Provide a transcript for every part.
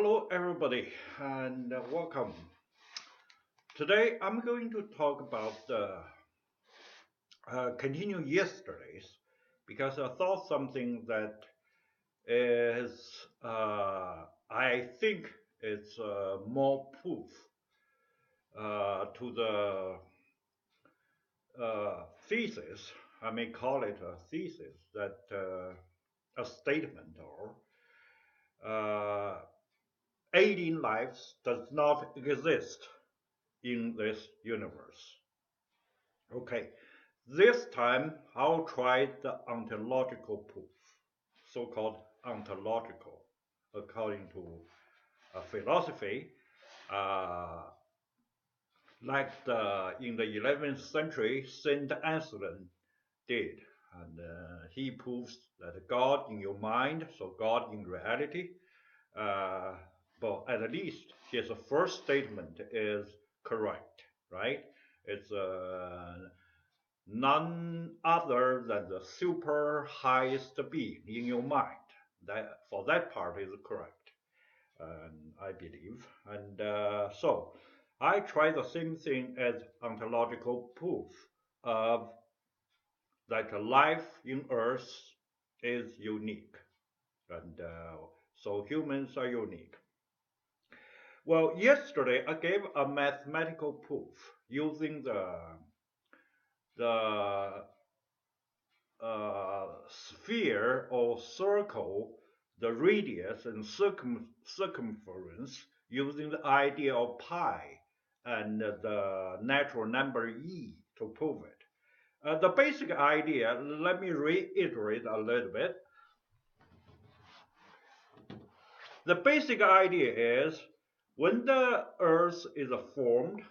Hello, everybody, and welcome. Today, I'm going to talk about continue yesterday's because I thought something that is, I think, it's more proof to the thesis. I may call it a thesis that a statement or alien life does not exist in this universe. Okay, this time I'll try the ontological proof, so-called ontological, according to philosophy, uh, like in the 11th century, Saint Anselm did. And he proves that God in your mind, so God in reality, uh, but at least his first statement is correct, right? It's none other than the super highest being in your mind. That for that part is correct, I believe. And so I try the same thing as ontological proof of that life in Earth is unique, and so humans are unique. Well, yesterday I gave a mathematical proof using the sphere or circle, the radius and circumference using the idea of pi and the natural number e to prove it. The basic idea, let me reiterate a little bit. The basic idea is when the Earth is formed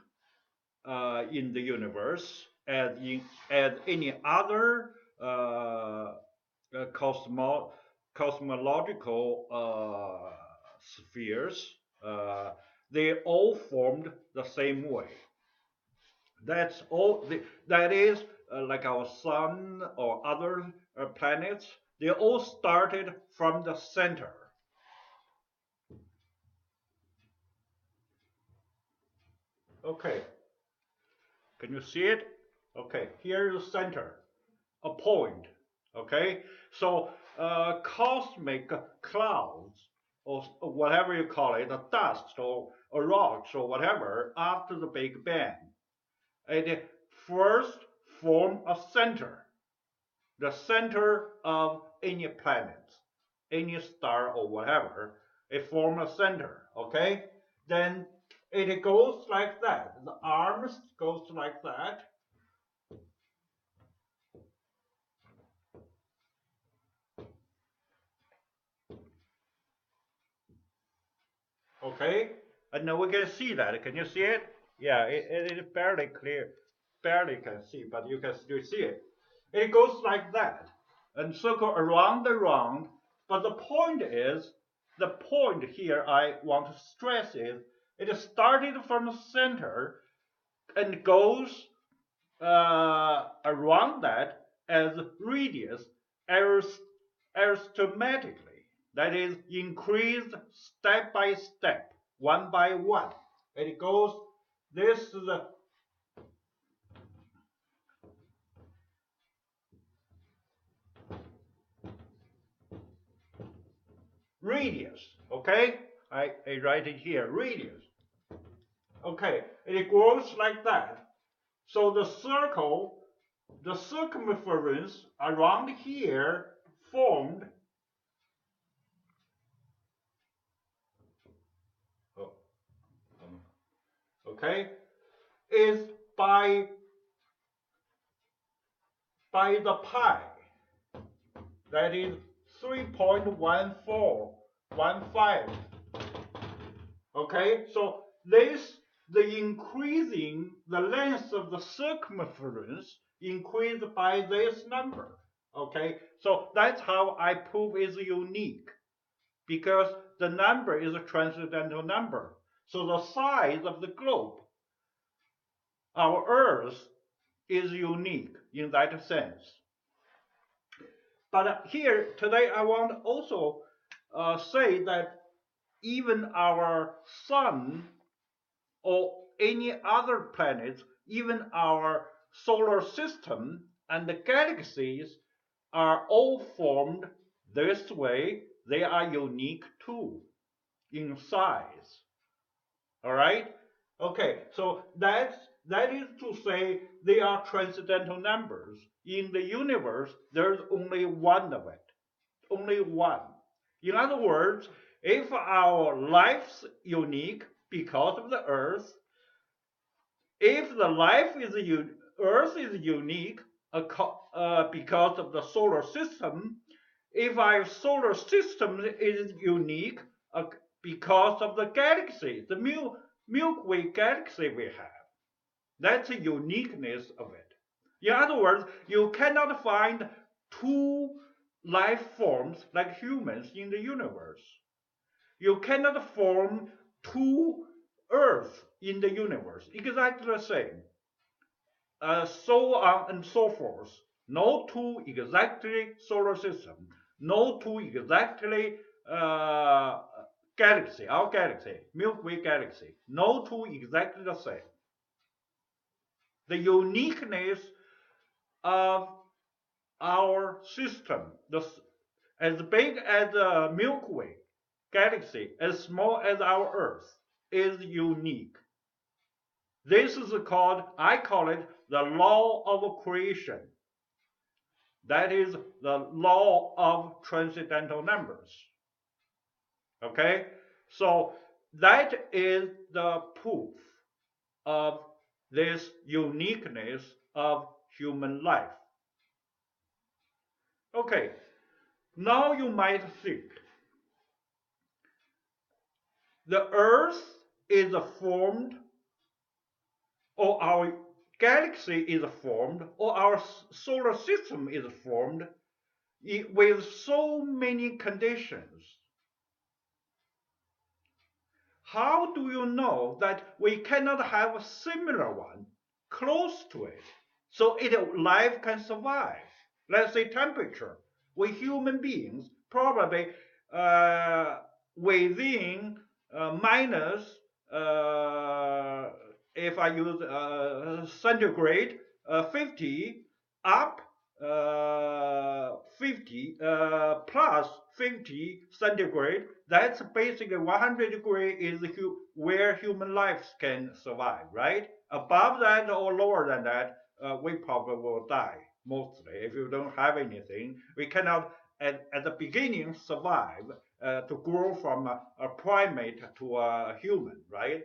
in the universe, as any other cosmological spheres, they all formed the same way. That's all. That is like our sun or other planets. They all started from the center. Okay, can you see it? Okay, here is the center, a point. Okay, so cosmic clouds or whatever you call it, a dust or a rocks or whatever after the Big Bang, it first form a center, the center of any planet, any star or whatever. It form a center. Okay, then it goes like that. The arms goes like that. Okay, and now we can see that. Can you see it? Yeah, it is barely clear, barely can see, but you can still see it. It goes like that and circle around and around. But the point is, the point here I want to stress is, it started from the center and goes around that as radius arithmetically. That is increased step by step, one by one. It goes, this is the radius, okay? I write it here, radius. Okay, it grows like that. So the circle, the circumference around here formed, oh, okay, is by the pi. That is 3.1415. Okay, so this, the increasing the length of the circumference increased by this number. Okay, so that's how I prove it's unique, because the number is a transcendental number. So the size of the globe, our Earth, is unique in that sense. But here today I want to also say that even our sun or any other planets, even our solar system and the galaxies are all formed this way. They are unique too in size. All right? Okay, so that is to say they are transcendental numbers. In the universe, there's only one of it. Only one. In other words, if our life's unique because of the Earth, if the life is Earth is unique because of the solar system, if our solar system is unique because of the galaxy, the Milky Way galaxy we have, that's the uniqueness of it. In other words, you cannot find two life forms like humans in the universe. You cannot form two Earths in the universe exactly the same. So on and so forth. No two exactly solar system. No two exactly galaxy, our galaxy, Milky Way galaxy. No two exactly the same. The uniqueness of our system, as big as the Milky Way galaxy, as small as our Earth, is unique. This is called, I call it the law of creation. That is the law of transcendental numbers. Okay? So that is the proof of this uniqueness of human life. Okay, now you might think the Earth is formed, or our galaxy is formed, or our solar system is formed with so many conditions. How do you know that we cannot have a similar one close to it so life can survive? Let's say temperature. We human beings probably within minus, if I use centigrade, 50 up 50 plus 50 centigrade, that's basically 100 degree is where human lives can survive, right? Above that or lower than that, we probably will die mostly. If you don't have anything, we cannot at the beginning survive to grow from a primate to a human, right?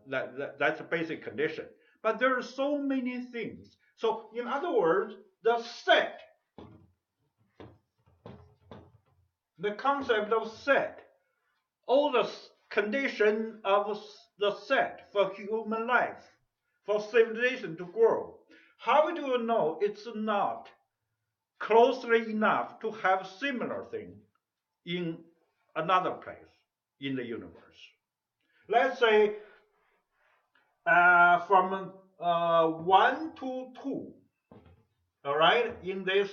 That's a basic condition. But there are so many things. So in other words, the set, the concept of set, all the condition of the set for human life, for civilization to grow. How do you know it's not closely enough to have similar thing in another place in the universe? Let's say from 1 to 2, all right, in this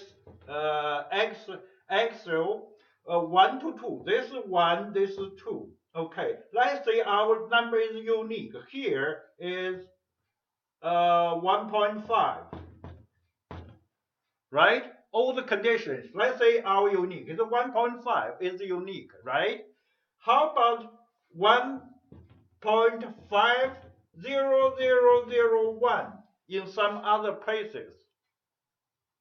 Excel, 1 to 2. This is 1, this is 2. Okay, let's say our number is unique. Here is 1.5, right? All the conditions, let's say our unique is 1.5 is unique, right? How about 1.50001 in some other places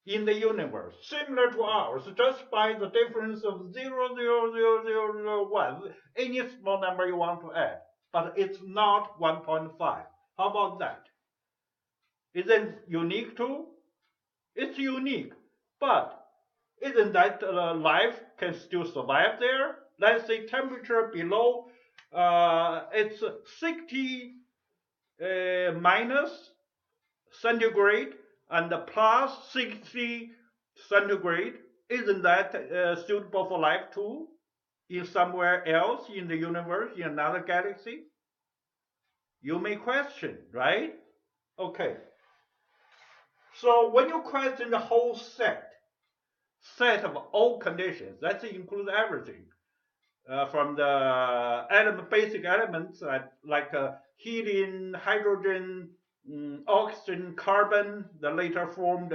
in the universe, similar to ours, just by the difference of 0.00001, any small number you want to add, but it's not 1.5. How about that? Is it unique too? It's unique, but isn't that life can still survive there? Let's say temperature below, it's 60 minus centigrade and plus 60 centigrade. Isn't that suitable for life too? In somewhere else in the universe, in another galaxy? You may question, right? Okay. So when you question the whole set of all conditions, that includes everything. from the basic elements like helium, hydrogen, oxygen, carbon, the later formed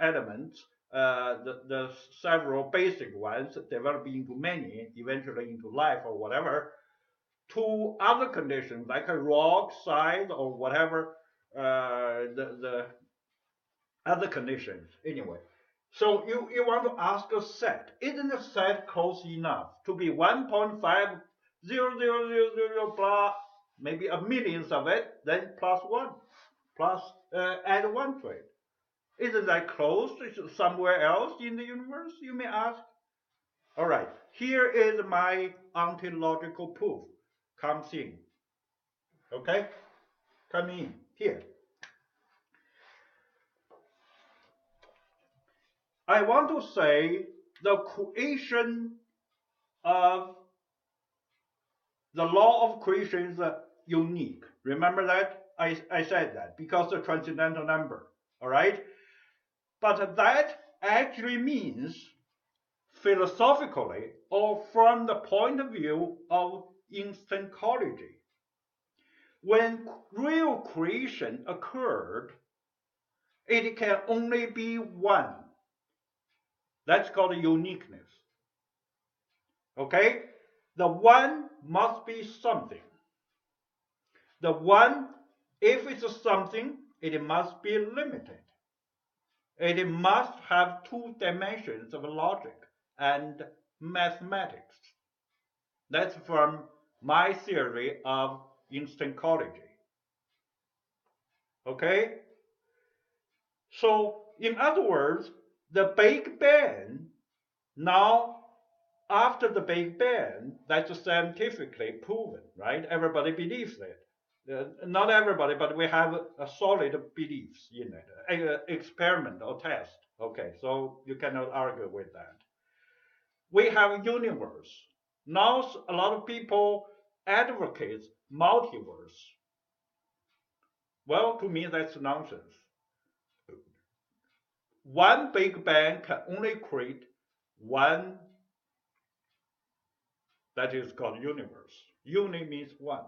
elements, the several basic ones developing into many, eventually into life or whatever, to other conditions like a rock, size, or whatever, the other conditions. Anyway, so you want to ask a set. Isn't a set close enough to be 1.50000 blah, maybe a millionth of it, then plus one, plus add one to it? Isn't that close to somewhere else in the universe, you may ask? All right, here is my ontological proof. Comes in. Okay? Come in here. I want to say the creation of the law of creation is unique. Remember that? I said that because the transcendental number. All right? But that actually means philosophically or from the point of view of instancology. When real creation occurred, it can only be one. That's called uniqueness. Okay? The one must be something. The one, if it's something, it must be limited. It must have two dimensions of logic and mathematics. That's from my theory of instancology. Okay? So, in other words, the Big Bang, now, after the Big Bang, that's scientifically proven, right? Everybody believes it. Not everybody, but we have a solid beliefs in it, experiment or test. Okay, so you cannot argue with that. We have universe. Now a lot of people advocate multiverse. Well, to me, that's nonsense. One Big Bang can only create one, that is called universe. Uni means one.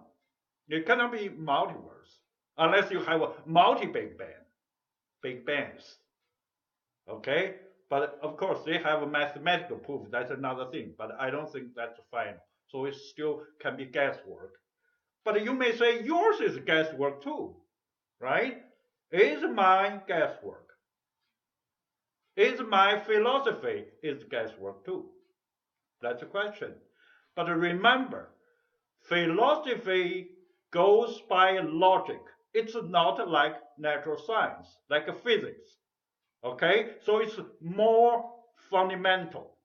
It cannot be multiverse unless you have a multi-Big Bang, Big Bangs. Okay? But of course, they have a mathematical proof. That's another thing. But I don't think that's final. So it still can be guesswork. But you may say yours is guesswork too, right? Is mine guesswork? Is my philosophy is guesswork too? That's a question. But remember, philosophy goes by logic. It's not like natural science, like physics. Okay? So it's more fundamental.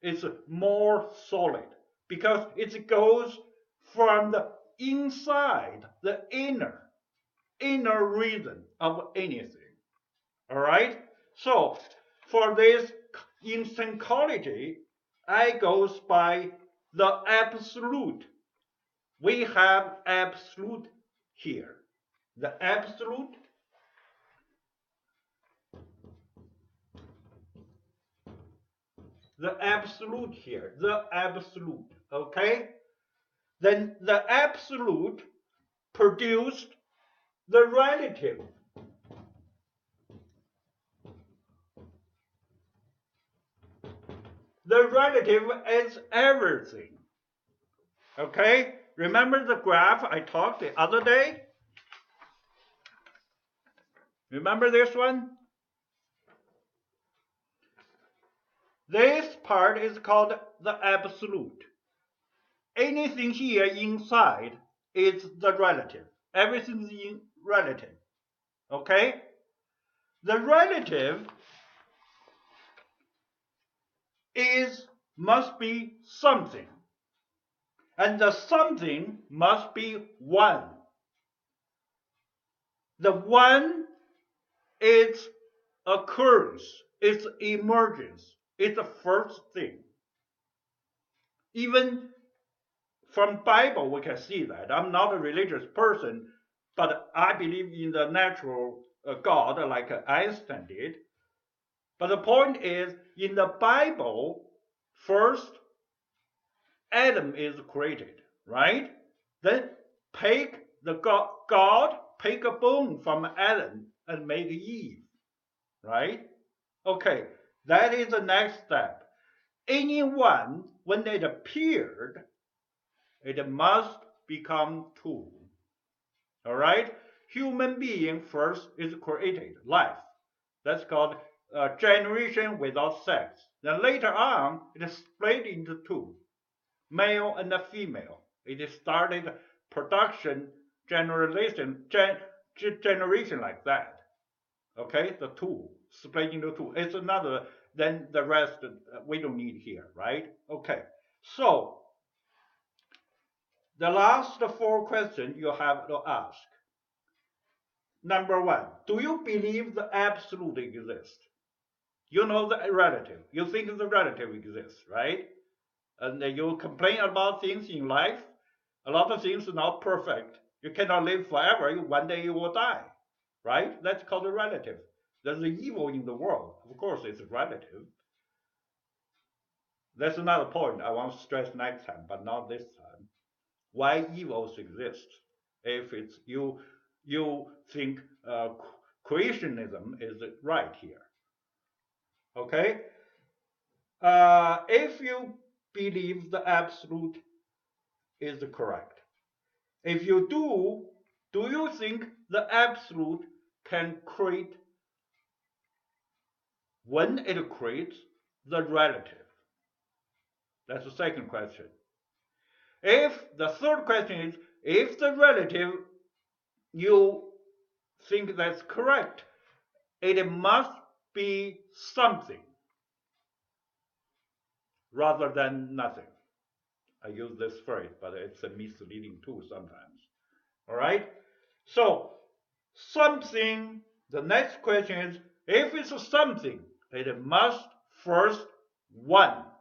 It's more solid because it goes from the inside, the inner reason of anything. All right? So for this instancology, I goes by the absolute. We have absolute here. The absolute here, the absolute, okay? Then the absolute produced the relative. The relative is everything, okay? Remember the graph I talked the other day? Remember this one? This part is called the absolute. Anything here inside is the relative. Everything is relative. Okay? The relative must be something. And the something must be one. The one is occurrence, it's emergence, it's the first thing. Even from Bible we can see that. I'm not a religious person, but I believe in the natural God like Einstein did. But the point is, in the Bible, first Adam is created, right? Then God take a bone from Adam and make Eve, right? Okay, that is the next step. Anyone, when it appeared, it must become two. All right? Human being first is created, life. That's called generation without sex. Then later on, it is split into two, male and female. It started production, generation like that. Okay, the two split into two. It's another. Then the rest we don't need here, right? Okay. So the last four questions you have to ask. Number one, do you believe the absolute exists? You know the relative. You think the relative exists, right? And you complain about things in life. A lot of things are not perfect. You cannot live forever. One day you will die, right? That's called a relative. There's the evil in the world. Of course, it's relative. That's another point I want to stress next time, but not this time. Why evils exist? If it's you think creationism is right here. Okay? If you believe the absolute is correct, if you do you think the absolute can create, when it creates, the relative? That's the second question. If the third question is, if the relative you think that's correct, it must be something rather than nothing. I use this phrase, but it's a misleading too sometimes. All right? So, something, the next question is, if it's something, it must first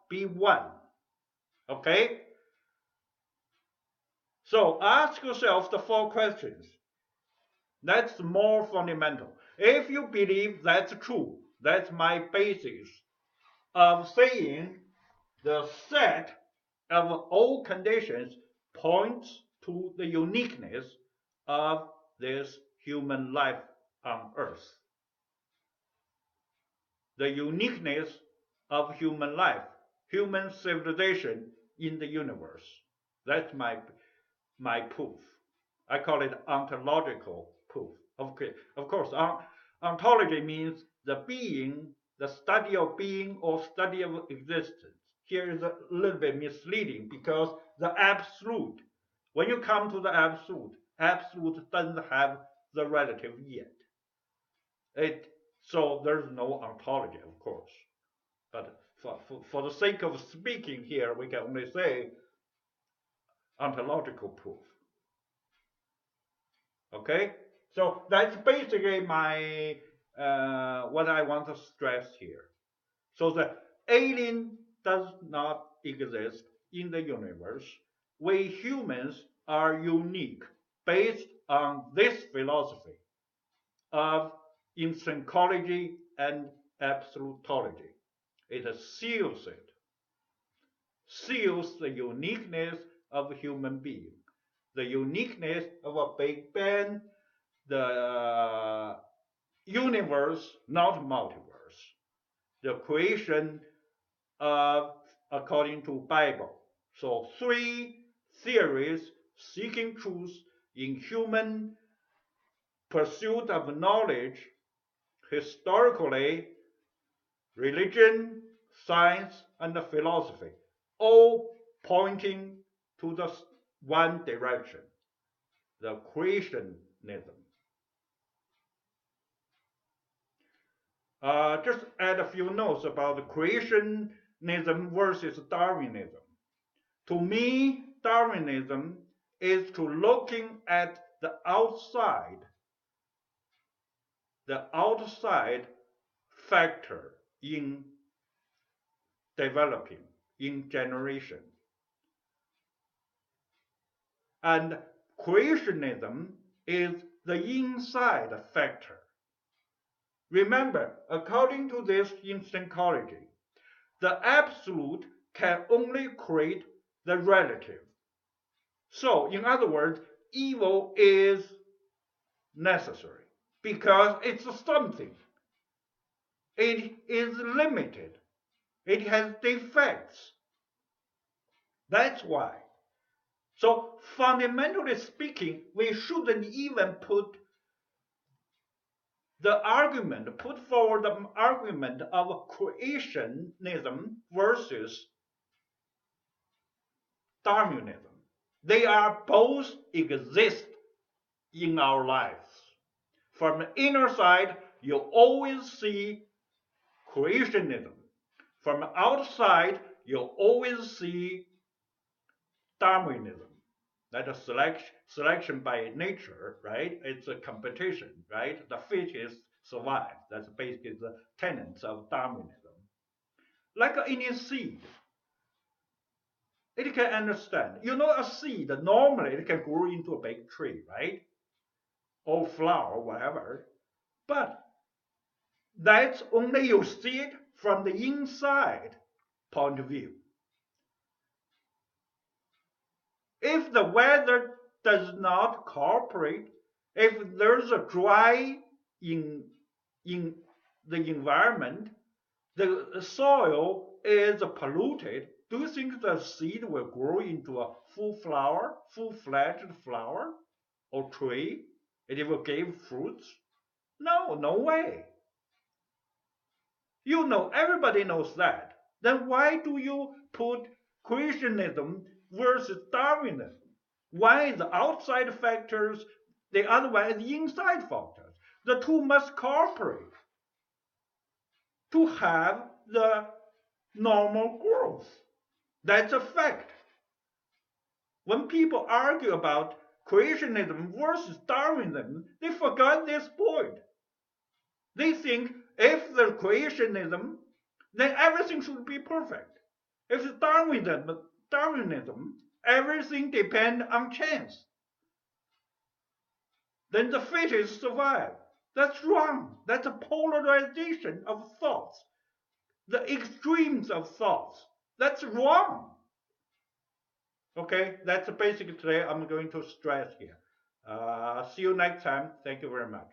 be one. Okay? So, ask yourself the four questions. That's more fundamental. If you believe that's true, that's my basis of saying the set of all conditions points to the uniqueness of this human life on Earth. The uniqueness of human life, human civilization in the universe. That's my proof. I call it ontological proof. Okay, of course, ontology means the being, the study of being or study of existence. Here is a little bit misleading because the absolute, when you come to the absolute doesn't have the relative yet. So there's no ontology, of course. But for the sake of speaking here, we can only say ontological proof. Okay, so that's basically my what I want to stress here. So the alien does not exist in the universe. We humans are unique based on this philosophy of Instancology and Absolutology. It seals the uniqueness of human being, the uniqueness of a Big Bang, the universe, not multiverse, the creation of, according to Bible. So three theories seeking truth in human pursuit of knowledge, historically, religion, science, and philosophy, all pointing to the one direction, the creationism. Just add a few notes about the creationism versus Darwinism. To me, Darwinism is to looking at the outside factor in developing, in generation. And creationism is the inside factor. Remember, according to this instancology, the absolute can only create the relative. So, in other words, evil is necessary because it's something. It is limited. It has defects. That's why. So, fundamentally speaking, we shouldn't even put forward the argument of creationism versus Darwinism. They are both exist in our lives. From the inner side, you always see creationism. From the outside, you always see Darwinism. That's a selection by nature, right? It's a competition, right? The fittest survive. That's basically the tenets of Darwinism. Like any seed, it can understand. You know, a seed, normally it can grow into a big tree, right? Or flower, whatever. But that's only you see it from the inside point of view. If the weather does not cooperate, if there's a dry in the environment, the soil is polluted, do you think the seed will grow into a full-fledged flower or tree? It will give fruits? No, no way. You know, everybody knows that. Then why do you put creationism versus Darwinism? One is outside factors, the other one is inside factors. The two must cooperate to have the normal growth. That's a fact. When people argue about creationism versus Darwinism, they forgot this point. They think if there's creationism, then everything should be perfect. If it's Darwinism, everything depends on chance. Then the fittest survive. That's wrong. That's a polarization of thoughts. The extremes of thoughts. That's wrong. Okay, that's basically today I'm going to stress here. See you next time. Thank you very much.